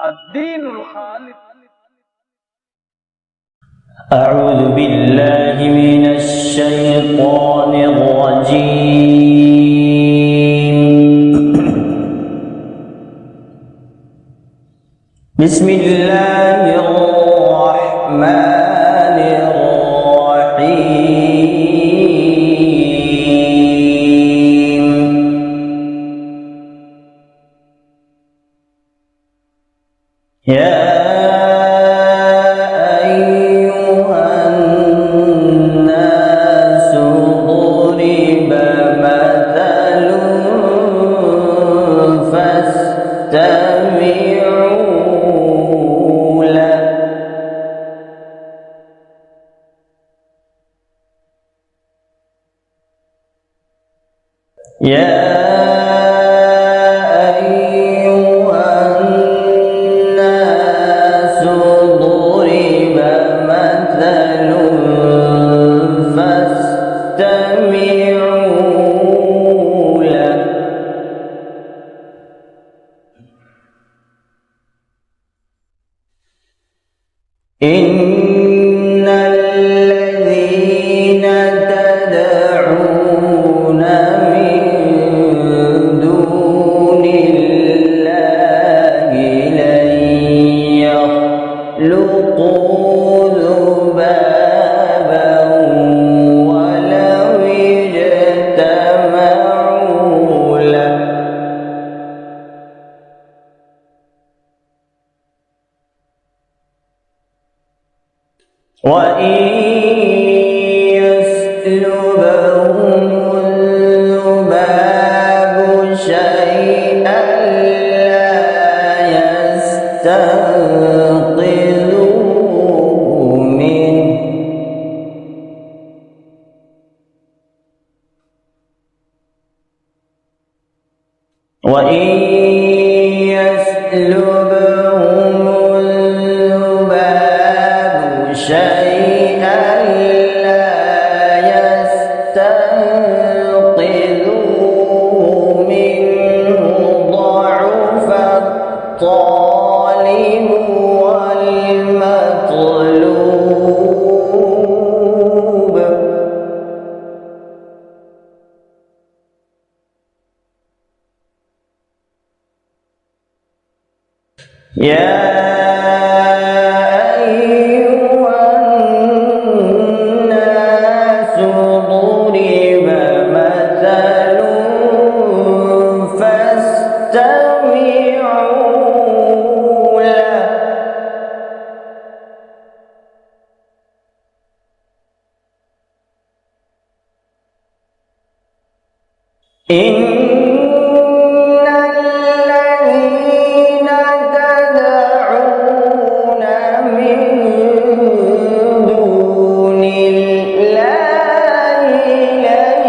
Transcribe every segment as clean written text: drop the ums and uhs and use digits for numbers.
الدين الخالد. أعوذ بالله من الشيطان الرجيم. بسم الله الرحمن الرحيم. يا إن الذين تدعون من دون الله لن يخلقوا ذبابا ولو اجتمعوا له وإن يسلبهم الذباب شيئا لا يستنقذوه منه وإن يسلبهم الذباب شيئا لا يستنقذوه منه ضعف الطالب والمطلوب يا إن الذين تدعون من دون الله لن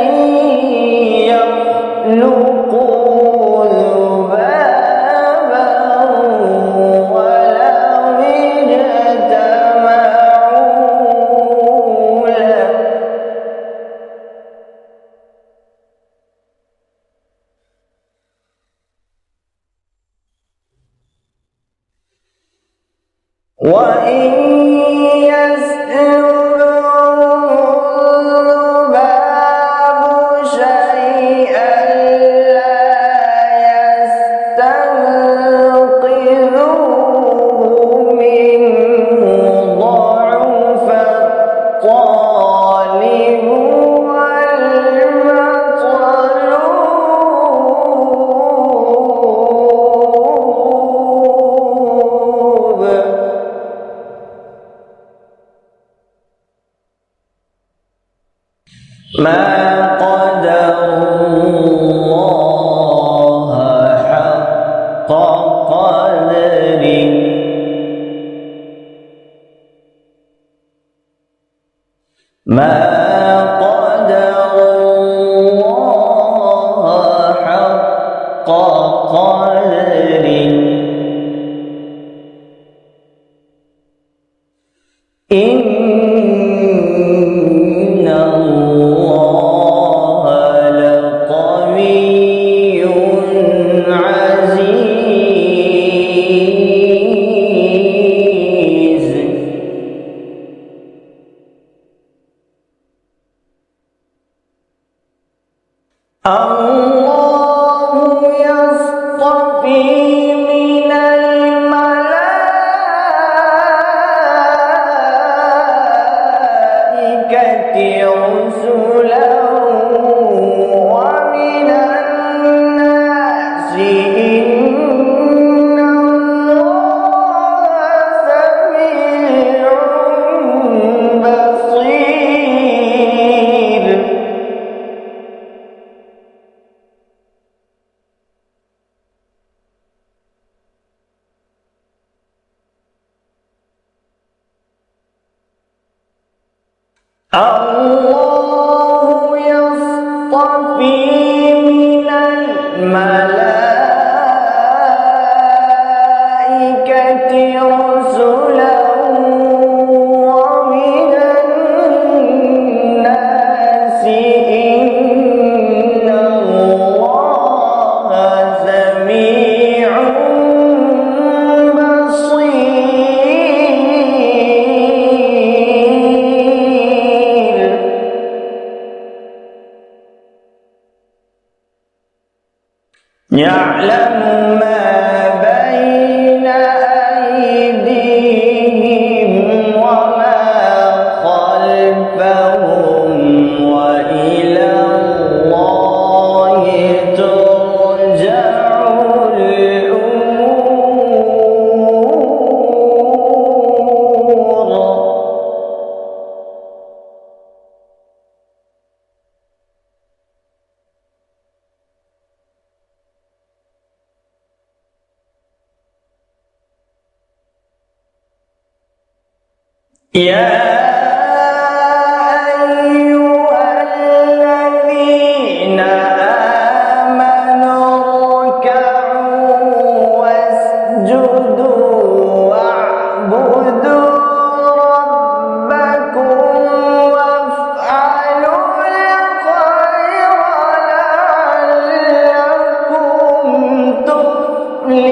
يخلقوا ذبابا ولو اجتمعوا له وإن يسلبهم الذباب شيئا لا يستنقذوه منه ضعف الطالب والمطلوب ما قدروا الله حق قدره ما قدروا الله حق قدره إن الله لقوي عزيز الله يصطفي من الملائكة رسلا ومن الناس إن الله سميع بصير. يعلم ما بين أيديهم وما خلفهم وإلى الله ترجع الأمور. يا أيها الذين آمنوا اركعوا واسجدوا واعبدوا ربكم وافعلوا الخير لعلكم تفلحون.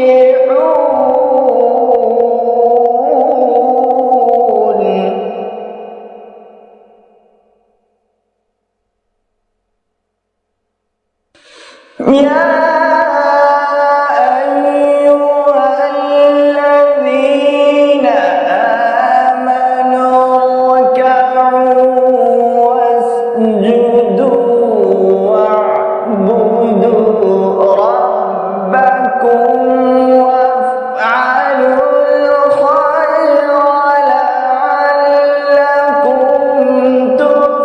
يا أيها الذين آمنوا اركعوا واسجدوا واعبدوا ربكم وافعلوا الخير لعلكم تفلحون.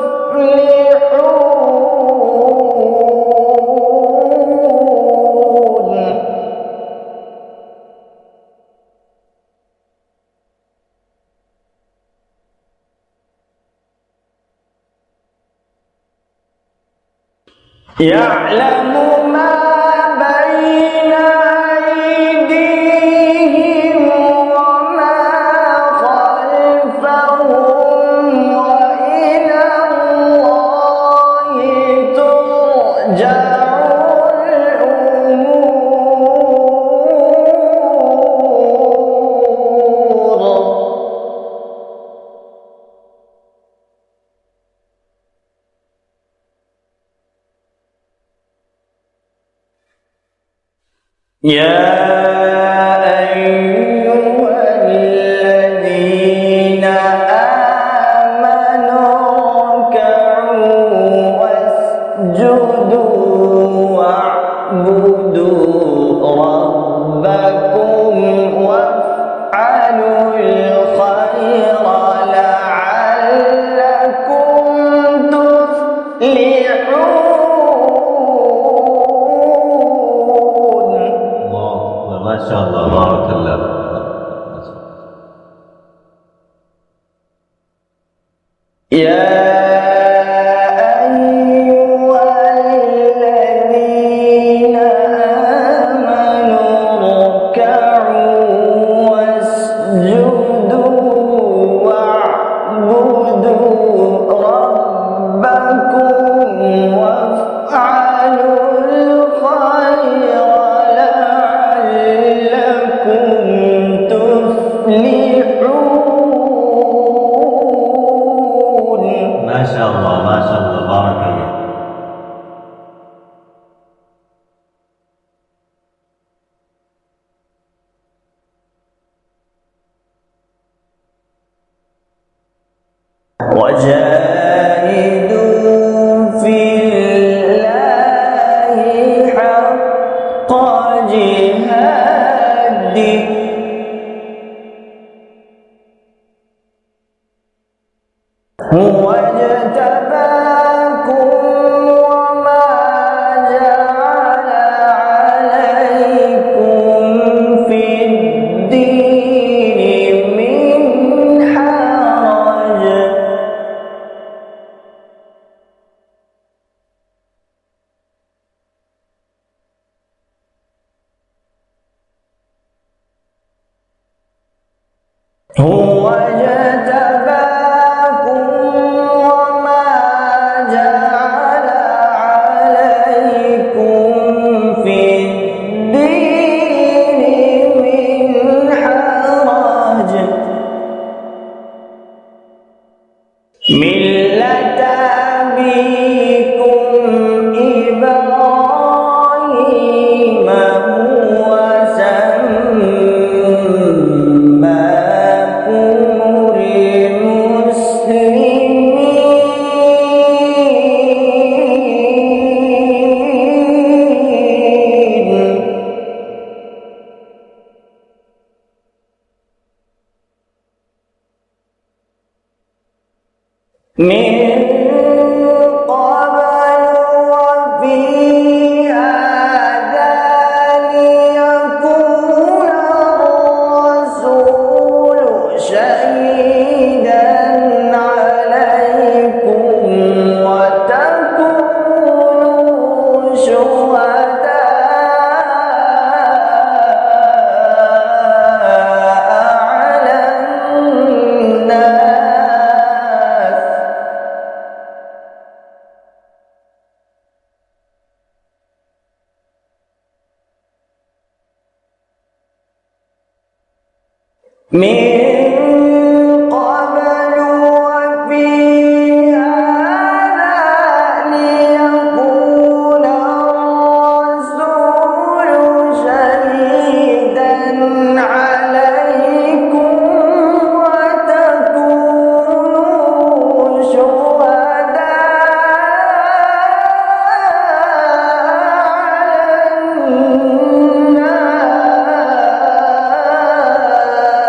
يعلم ما بين أيديهم وما خلفهم وإلى الله ترجع الأمور. يا أيها الذين آمنوا اركعوا واسجدوا واعبدوا ربكم وافعلوا الخير لعلكم تفلحون. ما شاء الله بارك الله. يا أيها الذين آمنوا اركعوا واسجدوا واعبدوا ربكم وافعلوا الخير لعلكم تفلحون. ما شاء الله ما شاء الله بارك الله. وجاهدوا في الله حق جهاده هو اجتباكم وما جعل عليكم في الدين من حرج هو اجتباكم وما جعل عليكم في الدين من حرج ملة أبيكم إبراهيم هو سماكم المسلمين من قبل وفي هذا ليكون الرسول شهيدا عليكم وتكونوا شهداء على الناس من قبل وفي هذا ليكون الرسول شهيدا عليكم وتكونوا شهداء على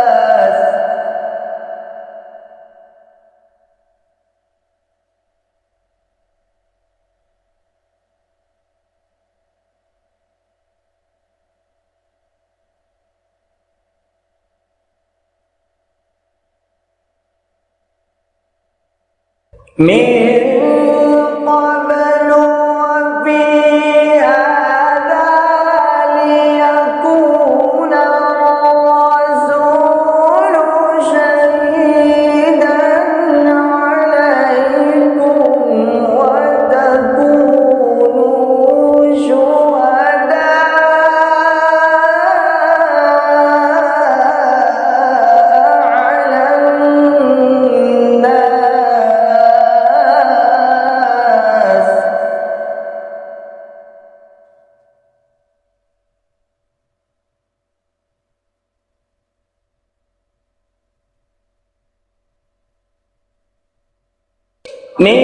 الناس من قبل وفي هذا ليكون الرسول شهيدا عليكم وتكونوا شهداء على الناس من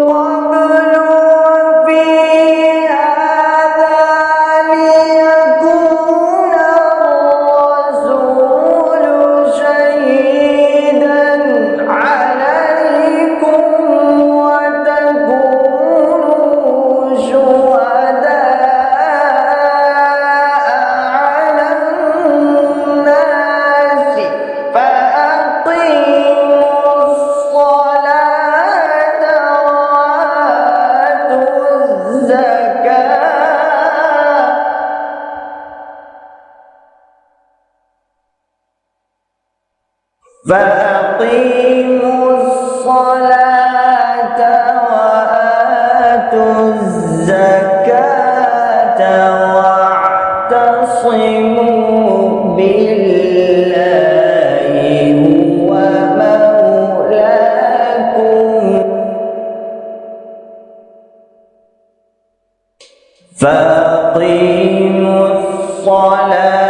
قبل وفي هذا ليكون الرسول شهيدا عليكم وتكونوا شهداء على الناس فأقيموا الصلاة وآتوا الزكاة فأقيموا الصلاة وآتوا الزكاة واعتصموا بالله هو مولاكم فأقيموا الصلاة